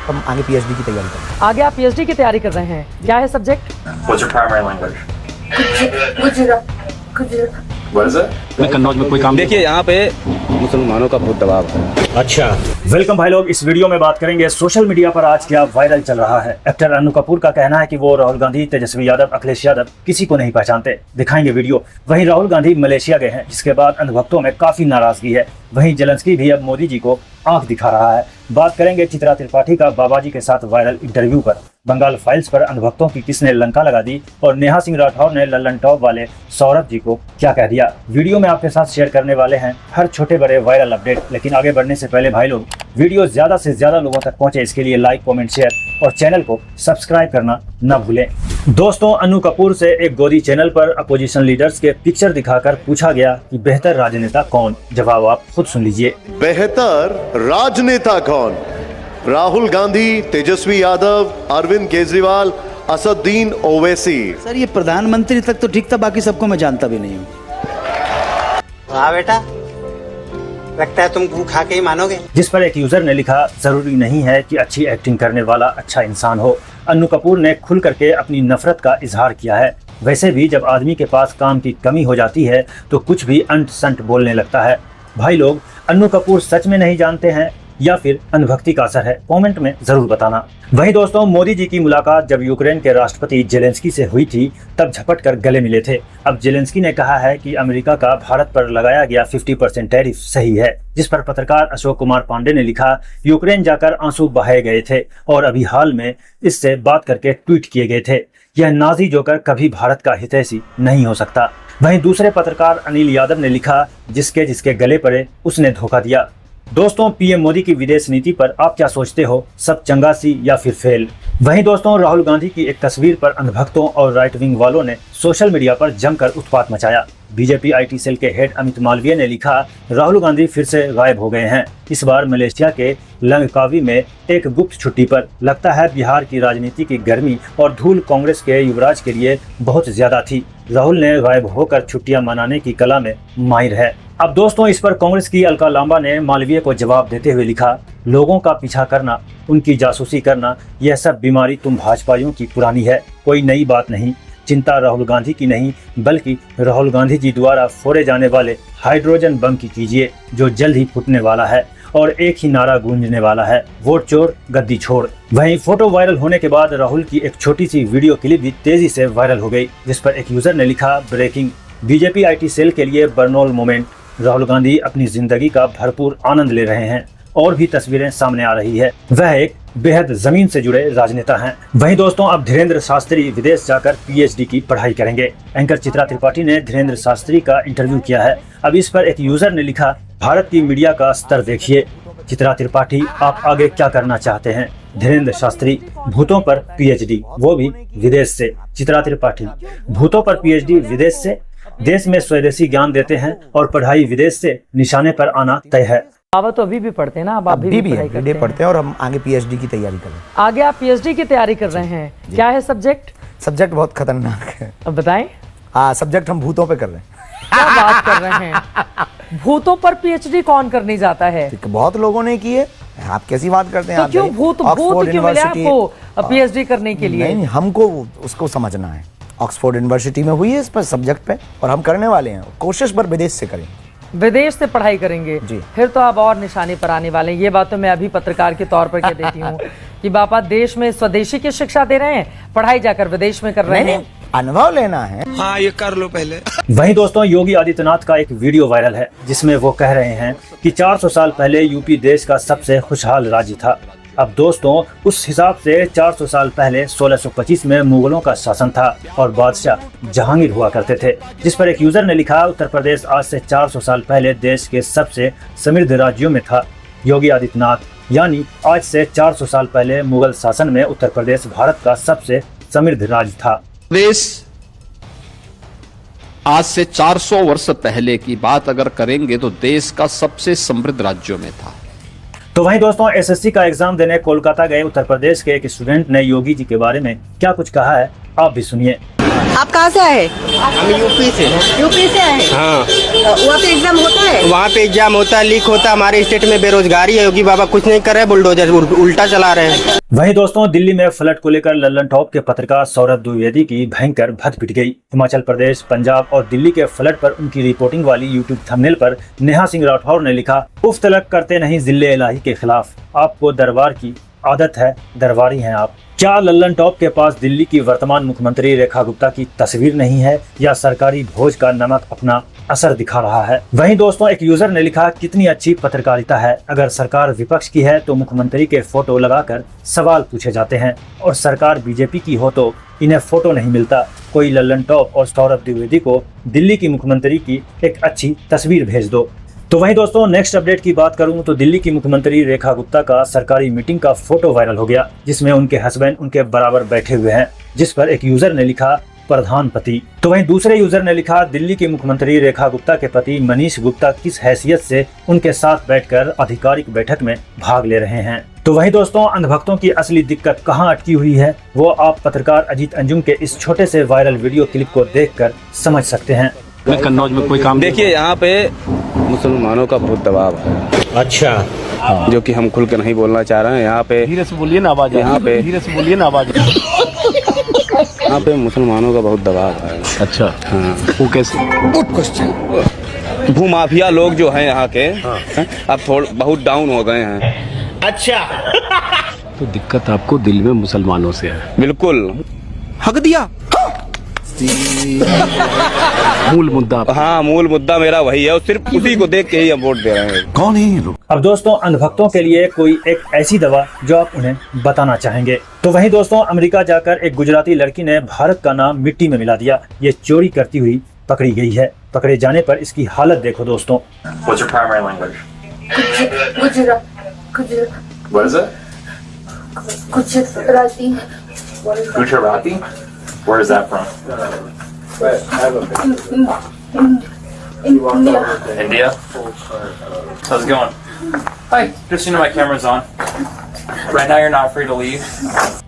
हम आगे पीएचडी की तैयारी कर रहे हैं। आगे आप पीएचडी की तैयारी कर रहे हैं, क्या है subject? What's your primary language? What is it? मैं कन्नौज में कोई काम देखिए यहाँ पे मुसलमानों का बहुत दबाव है। अच्छा, वेलकम भाई लोग। इस वीडियो में बात करेंगे सोशल मीडिया पर आज क्या वायरल चल रहा है। एक्टर अन्नू कपूर का कहना है कि वो राहुल गांधी, तेजस्वी यादव, अखिलेश यादव किसी को नहीं पहचानते। दिखाएंगे वीडियो। वहीं राहुल गांधी मलेशिया गए हैं, जिसके बाद अंधभक्तों में काफी नाराजगी है। वहीं जेलेंस्की भी अब मोदी जी को आंख दिखा रहा है। बात करेंगे चित्रा त्रिपाठी का बाबाजी के साथ वायरल इंटरव्यू पर। बंगाल फाइल्स पर अंधभक्तों की किसने लंका लगा दी और नेहा सिंह राठौर ने लल्लन टॉप वाले सौरभ जी को क्या कह दिया। वीडियो में आपके साथ शेयर करने वाले हैं हर छोटे बड़े वायरल अपडेट। लेकिन आगे बढ़ने से पहले भाई लोग, वीडियो ज्यादा से ज्यादा लोगों तक पहुंचे, इसके लिए लाइक, कमेंट, शेयर और चैनल को सब्सक्राइब करना न भूलें। दोस्तों, अन्नू कपूर से एक गोदी चैनल पर अपोजिशन लीडर्स के पिक्चर दिखाकर पूछा गया कि बेहतर राजनेता कौन। जवाब आप खुद सुन लीजिए। बेहतर राजनेता कौन? राहुल गांधी, तेजस्वी यादव, अरविंद केजरीवाल, असदुद्दीन ओवैसी। सर ये प्रधानमंत्री तक तो ठीक था, बाकी सबको मैं जानता भी नहीं हूँ। वाह बेटा, लगता है तुम खा के ही मानोगे। जिस पर एक यूजर ने लिखा, जरूरी नहीं है कि अच्छी एक्टिंग करने वाला अच्छा इंसान हो। अन्नू कपूर ने खुल करके अपनी नफरत का इजहार किया है। वैसे भी जब आदमी के पास काम की कमी हो जाती है तो कुछ भी अंट संट बोलने लगता है। भाई लोग, अन्नू कपूर सच में नहीं जानते हैं या फिर अनुभक्ति का असर है? कमेंट में जरूर बताना। वहीं दोस्तों, मोदी जी की मुलाकात जब यूक्रेन के राष्ट्रपति जेलेंस्की से हुई थी तब झपट कर गले मिले थे। अब जेलेंस्की ने कहा है कि अमेरिका का भारत पर लगाया गया 50% टैरिफ सही है। जिस पर पत्रकार अशोक कुमार पांडे ने लिखा, यूक्रेन जाकर आंसू बहाए गए थे और अभी हाल में इससे बात करके ट्वीट किए गए थे। यह नाजी जोकर कभी भारत का हितैषी नहीं हो सकता। वहीं दूसरे पत्रकार अनिल यादव ने लिखा, जिसके जिसके गले पड़े उसने धोखा दिया। दोस्तों, पीएम मोदी की विदेश नीति पर आप क्या सोचते हो? सब चंगासी या फिर फेल? वहीं दोस्तों, राहुल गांधी की एक तस्वीर पर अंधभक्तों और राइट विंग वालों ने सोशल मीडिया पर जमकर उत्पात मचाया। बीजेपी आईटी सेल के हेड अमित मालवीय ने लिखा, राहुल गांधी फिर से गायब हो गए हैं। इस बार मलेशिया के लंगकावी में एक गुप्त छुट्टी पर। लगता है बिहार की राजनीति की गर्मी और धूल कांग्रेस के युवराज के लिए बहुत ज्यादा थी। राहुल ने गायब होकर छुट्टियां मनाने की कला में माहिर है। अब दोस्तों, इस पर कांग्रेस की अलका लांबा ने मालवीय को जवाब देते हुए लिखा, लोगों का पीछा करना, उनकी जासूसी करना, यह सब बीमारी तुम भाजपाइयों की पुरानी है, कोई नई बात नहीं। चिंता राहुल गांधी की नहीं, बल्कि राहुल गांधी जी द्वारा फोड़े जाने वाले हाइड्रोजन बम की कीजिए, जो जल्द ही फूटने वाला है और एक ही नारा गूंजने वाला है, वोट चोर गद्दी छोड़। वहीं फोटो वायरल होने के बाद राहुल की एक छोटी सी वीडियो क्लिप भी तेजी से वायरल हो गई, जिस पर एक यूजर ने लिखा, ब्रेकिंग, बीजेपी आईटी सेल के लिए बर्नौल मोमेंट। राहुल गांधी अपनी जिंदगी का भरपूर आनंद ले रहे हैं और भी तस्वीरें सामने आ रही है। वह एक बेहद जमीन से जुड़े राजनेता हैं। वहीं दोस्तों, अब धीरेन्द्र शास्त्री विदेश जाकर पीएचडी की पढ़ाई करेंगे। एंकर चित्रा त्रिपाठी ने धीरेन्द्र शास्त्री का इंटरव्यू किया है। अब इस पर एक यूजर ने लिखा, भारत की मीडिया का स्तर देखिए। चित्रा त्रिपाठी, आप आगे क्या करना चाहते हैं? धीरेन्द्र शास्त्री, भूतों पर पीएचडी, वो भी विदेश से। चित्रा त्रिपाठी, भूतों पर पीएचडी विदेश से? देश में स्वदेशी ज्ञान देते हैं और पढ़ाई विदेश से, निशाने पर आना तय है। बाबा तो अभी भी पढ़ते हैं ना, आप अभी भी पढ़ते हैं और हम आगे पीएचडी की तैयारी कर रहे हैं। आगे आप पीएचडी की तैयारी कर रहे हैं, क्या है सब्जेक्ट? सब्जेक्ट बहुत खतरनाक है। अब बताएं। सब्जेक्ट हम भूतों पे कर रहे हैं। क्या बात कर रहे हैं? भूतों पर पीएचडी कौन करने जाता है? बहुत लोगों ने की है, आप कैसी बात करते हैं? तो क्यों भूत क्यों मिले आपको पीएचडी करने के लिए? नहीं, हमको उसको समझना है। ऑक्सफोर्ड यूनिवर्सिटी में हुई है इस पर सब्जेक्ट पे, और हम करने वाले हैं। कोशिश पर विदेश से करें, विदेश से पढ़ाई करेंगे जी। फिर तो आप और निशाने पर आने वाले हैं। ये बात तो मैं अभी पत्रकार के तौर पर कह देती हूँ कि बापा देश में स्वदेशी की शिक्षा दे रहे हैं, पढ़ाई जाकर विदेश में कर रहे हैं। अनुभव लेना है। हाँ, ये कर लो पहले। वहीं दोस्तों, योगी आदित्यनाथ का एक वीडियो वायरल है, जिसमें वो कह रहे हैं कि 400 साल पहले यूपी देश का सबसे खुशहाल राज्य था। अब दोस्तों, उस हिसाब से 400 साल पहले 1625 में मुगलों का शासन था और बादशाह जहांगीर हुआ करते थे। जिस पर एक यूजर ने लिखा, उत्तर प्रदेश आज से 400 साल पहले देश के सबसे समृद्ध राज्यों में था। योगी आदित्यनाथ, यानी आज से 400 साल पहले मुगल शासन में उत्तर प्रदेश भारत का सबसे समृद्ध राज्य था। देश आज से 400 वर्ष पहले की बात अगर करेंगे तो देश का सबसे समृद्ध राज्यों में था। तो वहीं दोस्तों, एसएससी का एग्जाम देने कोलकाता गए उत्तर प्रदेश के एक स्टूडेंट ने योगी जी के बारे में क्या कुछ कहा है, आप भी सुनिए। आप कहाँ से आए? हम यूपी से। यूपी से आए? हाँ। वहाँ पे एग्जाम होता है? वहाँ पे एग्जाम होता है, लीक होता है। हमारे स्टेट में बेरोजगारी है, योगी बाबा कुछ नहीं कर रहे, बुलडोजर उल्टा चला रहे हैं। वहीं दोस्तों दिल्ली में फ्लड को लेकर लल्लन टॉप के पत्रकार सौरभ द्विवेदी की भयंकर भद्द पिट गई। हिमाचल प्रदेश, पंजाब और दिल्ली के फ्लड पर उनकी रिपोर्टिंग वाली यूट्यूब थंबनेल पर नेहा सिंह राठौर ने लिखा, उफ तलक करते नहीं जिले इलाही के खिलाफ, आपको दरबार की आदत है, दरबारी हैं आप। क्या लल्लन टॉप के पास दिल्ली की वर्तमान मुख्यमंत्री रेखा गुप्ता की तस्वीर नहीं है या सरकारी भोज का नमक अपना असर दिखा रहा है? वहीं दोस्तों एक यूजर ने लिखा, कितनी अच्छी पत्रकारिता है, अगर सरकार विपक्ष की है तो मुख्यमंत्री के फोटो लगाकर सवाल पूछे जाते हैं और सरकार बीजेपी की हो तो इन्हें फोटो नहीं मिलता। कोई लल्लन टॉप और सौरभ द्विवेदी को दिल्ली की मुख्यमंत्री की एक अच्छी तस्वीर भेज दो। तो वहीं दोस्तों नेक्स्ट अपडेट की बात करूं तो दिल्ली की मुख्यमंत्री रेखा गुप्ता का सरकारी मीटिंग का फोटो वायरल हो गया, जिसमें उनके हस्बैंड उनके बराबर बैठे हुए हैं, जिस पर एक यूजर ने लिखा, प्रधानपति। तो वहीं दूसरे यूजर ने लिखा, दिल्ली की मुख्यमंत्री रेखा गुप्ता के पति मनीष गुप्ता किस हैसियत से उनके साथ बैठकर आधिकारिक बैठक में भाग ले रहे हैं। तो वहीं दोस्तों अंधभक्तों की असली दिक्कत कहां अटकी हुई है वो आप पत्रकार अजीत अंजुम के इस छोटे से वायरल वीडियो क्लिप को देखकर समझ सकते हैं। मैं कन्नौज में कोई काम देखिए, यहाँ पे मुसलमानों का बहुत दबाव है। अच्छा। हाँ। जो कि हम खुल के नहीं बोलना चाह रहे हैं। यहाँ पे धीरे से बोलिए ना, आवाज यहाँ पे धीरे से बोलिए ना, आवाज यहाँ पे मुसलमानों का बहुत दबाव है। अच्छा। हाँ। वो कैसे? Good question. भूमाफिया लोग जो हैं यहाँ के, हाँ। अब थोड़ा बहुत डाउन हो गए हैं। अच्छा। तो दिक्कत आपको दिल में मुसलमानों से है? बिल्कुल। हक दिया। मूल मुद्दा, हाँ मूल मुद्दा मेरा वही है और सिर्फ उसी को देख के ही हम वोट दे रहे हैं। कौन है ये लोग? अब दोस्तों अंधभक्तों के लिए कोई एक ऐसी दवा जो आप उन्हें बताना चाहेंगे। तो वहीं दोस्तों अमेरिका जाकर एक गुजराती लड़की ने भारत का नाम मिट्टी में मिला दिया। ये चोरी करती हुई पकड़ी गई है। पकड़े जाने पर इसकी हालत देखो दोस्तों। What's your primary language? What is it? Gujarati? Where is that from? India? How's it going? Hi, just so you know my camera's on. Right now you're not free to leave.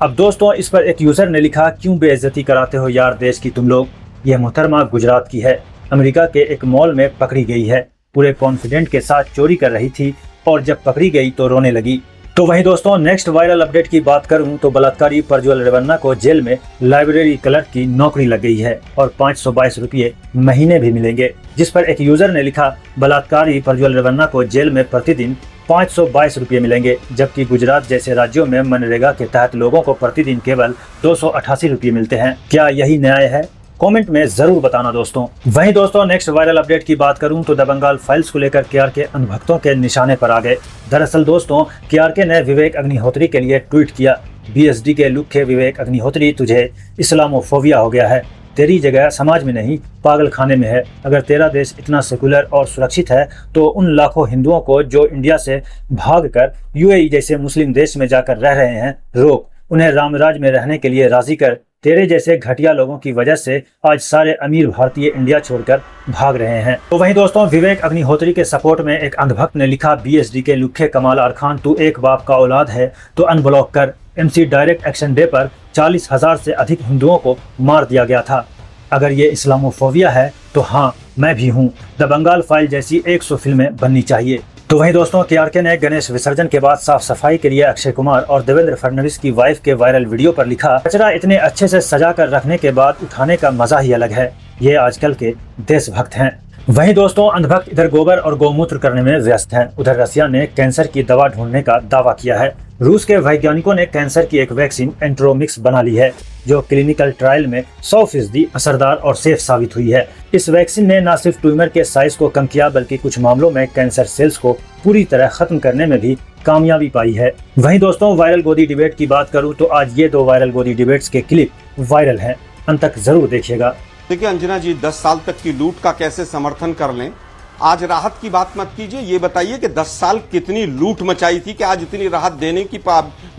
अब दोस्तों इस पर एक user ने लिखा, क्यों बेइज्जती कराते हो यार देश की तुम लोग। यह मोहतरमा गुजरात की है, अमेरिका के एक मॉल में पकड़ी गई है। पूरे कॉन्फिडेंट के साथ चोरी कर रही थी और जब पकड़ी गई तो रोने लगी। तो वहीं दोस्तों नेक्स्ट वायरल अपडेट की बात करूं तो बलात्कारी प्रज्वल रेवन्ना को जेल में लाइब्रेरी क्लर्क की नौकरी लग गई है और 522 रुपये महीने भी मिलेंगे, जिस पर एक यूजर ने लिखा, बलात्कारी प्रज्वल रेवन्ना को जेल में प्रतिदिन 522 रुपये मिलेंगे, जबकि गुजरात जैसे राज्यों में मनरेगा के तहत लोगों को प्रतिदिन केवल 288 रुपये मिलते हैं। क्या यही न्याय है? कमेंट में जरूर बताना दोस्तों। वहीं दोस्तों नेक्स्ट वायरल अपडेट की बात करूं तो द बंगाल फाइल्स को लेकर केआरके अंधभक्तों के निशाने पर आ गए। दरअसल दोस्तों केआरके ने विवेक अग्निहोत्री के लिए ट्वीट किया, बीएसडी के लुखे विवेक अग्निहोत्री, तुझे इस्लामोफोबिया हो गया है, तेरी जगह समाज में नहीं पागल खाने में है। अगर तेरा देश इतना सेकुलर और सुरक्षित है तो उन लाखों हिंदुओं को जो इंडिया से भागकर यूएई जैसे मुस्लिम देश में जाकर रह रहे हैं रोक, उन्हें रामराज में रहने के लिए राजी कर। तेरे जैसे घटिया लोगों की वजह से आज सारे अमीर भारतीय इंडिया छोड़कर भाग रहे हैं। तो वहीं दोस्तों विवेक अग्निहोत्री के सपोर्ट में एक अंधभक्त ने लिखा, बीएसडी के लुखे कमाल आर खान, तू एक बाप का औलाद है तो अनब्लॉक कर। एमसी डायरेक्ट एक्शन डे पर 40,000 से अधिक हिंदुओं को मार दिया गया था। अगर ये इस्लामोफोबिया है तो हाँ मैं भी हूँ। द बंगाल फाइल जैसी 100 फिल्में बननी चाहिए। तो वहीं दोस्तों केआरके ने गणेश विसर्जन के बाद साफ सफाई के लिए अक्षय कुमार और देवेंद्र फडणवीस की वाइफ के वायरल वीडियो पर लिखा, कचरा इतने अच्छे से सजा कर रखने के बाद उठाने का मजा ही अलग है। ये आजकल के देशभक्त हैं। वहीं दोस्तों अंधभक्त इधर गोबर और गौमूत्र करने में व्यस्त हैं। उधर रसिया ने कैंसर की दवा ढूंढने का दावा किया है। रूस के वैज्ञानिकों ने कैंसर की एक वैक्सीन एंट्रोमिक्स बना ली है जो क्लिनिकल ट्रायल में 100% असरदार और सेफ साबित हुई है। इस वैक्सीन ने न सिर्फ ट्यूमर के साइज को कम किया बल्कि कुछ मामलों में कैंसर सेल्स को पूरी तरह खत्म करने में भी कामयाबी पाई है। वहीं दोस्तों वायरल गोदी डिबेट की बात करूं तो आज ये 2 वायरल गोदी डिबेट्स के क्लिप वायरल हैं, अंत तक जरूर देखिएगा। देखिए अंजना जी, 10 साल तक की लूट का कैसे समर्थन कर लें। आज राहत की बात मत कीजिए, ये बताइए कि 10 साल कितनी लूट मचाई थी कि आज इतनी राहत देने की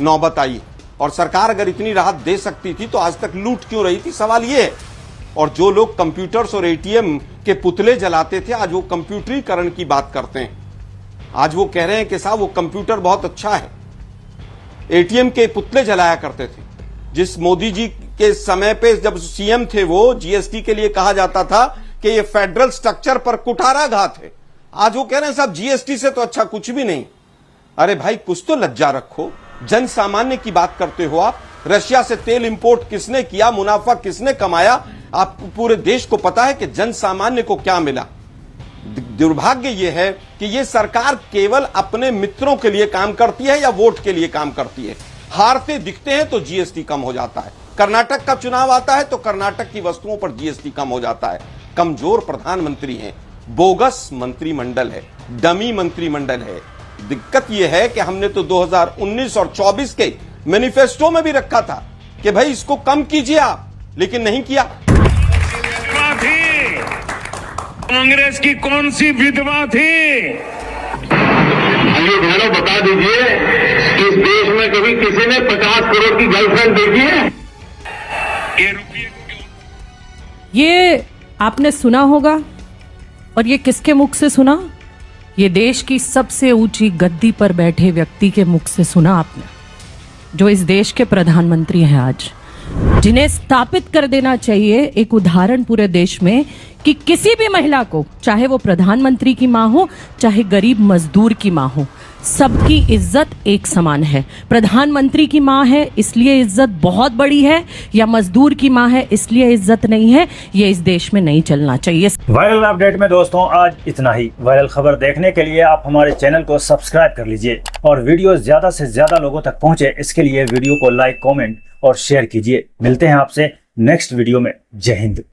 नौबत आई। और सरकार अगर इतनी राहत दे सकती थी तो आज तक लूट क्यों रही थी, सवाल ये है। और जो लोग कंप्यूटर्स और एटीएम के पुतले जलाते थे आज वो कंप्यूटरीकरण की बात करते हैं। आज वो कह रहे हैं कि साहब वो कंप्यूटर बहुत अच्छा है। एटीएम के पुतले जलाया करते थे। जिस मोदी जी के समय पे जब सीएम थे वो, जीएसटी के लिए कहा जाता था कि ये फेडरल स्ट्रक्चर पर कुठाराघात है। आज वो कह रहे हैं साहब जीएसटी से तो अच्छा कुछ भी नहीं। अरे भाई कुछ तो लज्जा रखो, जन सामान्य की बात करते हो आप। रशिया से तेल इंपोर्ट किसने किया, मुनाफा किसने कमाया, आप पूरे देश को पता है कि जन सामान्य को क्या मिला। दुर्भाग्य यह है कि यह सरकार केवल अपने मित्रों के लिए काम करती है या वोट के लिए काम करती है। हारते दिखते हैं तो जीएसटी कम हो जाता है, कर्नाटक का चुनाव आता है तो कर्नाटक की वस्तुओं पर जीएसटी कम हो जाता है। कमजोर प्रधानमंत्री हैं, बोगस मंत्रिमंडल है, डमी मंत्रिमंडल है। दिक्कत यह है कि हमने तो 2019 और 24 के मैनिफेस्टो में भी रखा था कि भाई इसको कम कीजिए आप, लेकिन नहीं किया। कांग्रेस की कौन सी विधवा थी? ये बता दीजिए, इस देश में कभी किसी ने 50 करोड़ की गर्लफ्रेंड देखी है? ये आपने सुना होगा, और ये किसके मुख से सुना? ये देश की सबसे ऊंची गद्दी पर बैठे व्यक्ति के मुख से सुना आपने, जो इस देश के प्रधानमंत्री हैं आज, जिन्हें स्थापित कर देना चाहिए एक उदाहरण पूरे देश में कि किसी भी महिला को, चाहे वो प्रधानमंत्री की मां हो, चाहे गरीब मजदूर की मां हो, सबकी इज्जत एक समान है। प्रधानमंत्री की मां है इसलिए इज्जत बहुत बड़ी है, या मजदूर की मां है इसलिए इज्जत नहीं है, ये इस देश में नहीं चलना चाहिए। वायरल अपडेट में दोस्तों आज इतना ही। वायरल खबर देखने के लिए आप हमारे चैनल को सब्सक्राइब कर लीजिए, और वीडियो ज्यादा से ज्यादा लोगों तक पहुंचे इसके लिए वीडियो को लाइक, कमेंट और शेयर कीजिए। मिलते हैं आपसे नेक्स्ट वीडियो में। जय हिंद।